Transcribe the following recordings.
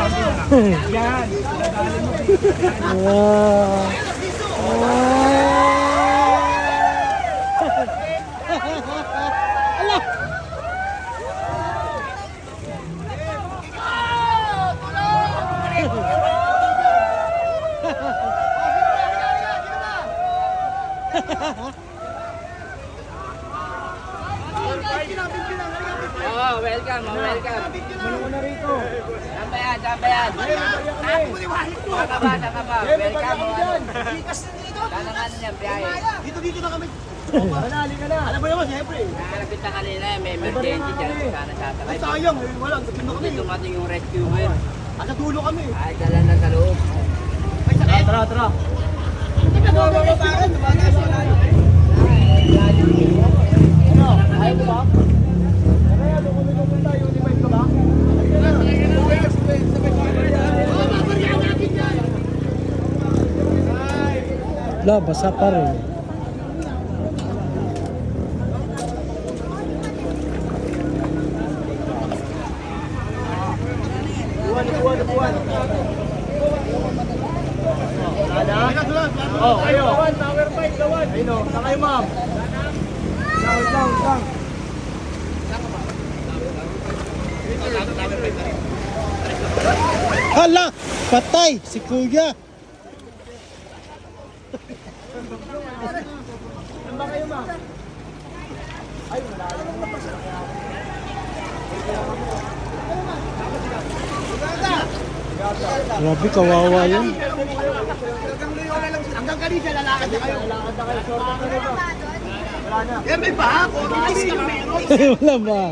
Yan. Oh, welcome, welcome. Muna rito. Sambayan. Saka ba. Welcome. Tanangan niya, biyahe. Dito na kami. Manali ka na. Alam mo naman, siyempre. Nakalapit na kanina, may emergency dyan. Sana Ay, sasakay. sayang. Wala, dito na kami. Hindi dumating yung rescuer. Sa dulo kami. Ay, dala na sa loob. Ay, sakit. Tara. Ayaw mo ba? Kaya lumunod tayo, unified ka ba? Wala, basa pa rin. Buwan. Oh, ayo. Tower 5, gawan. Ayun o, saan kayo ma'am? Lang. Hala! Patay! Si Kuya! Saan ba kayo ma'am? Ay, wala. Grabe, kawawa yun. Hanggang kanina, lalakad na kayo. Wala na. Yan, may baha ko. Wala ba?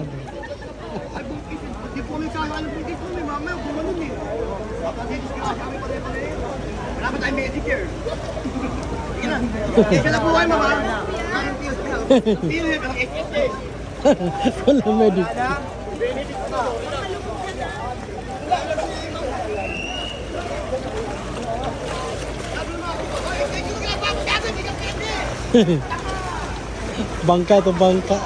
Hindi po may kakalang dito. May mamaya, gumanon eh. Dito sila kami pare-pare. Wala pa tayong Medicare. Sige na. Sige na po kayo, mama. Pili na lang XS eh. Wala medic. Benedict pa. Bangka to bangka.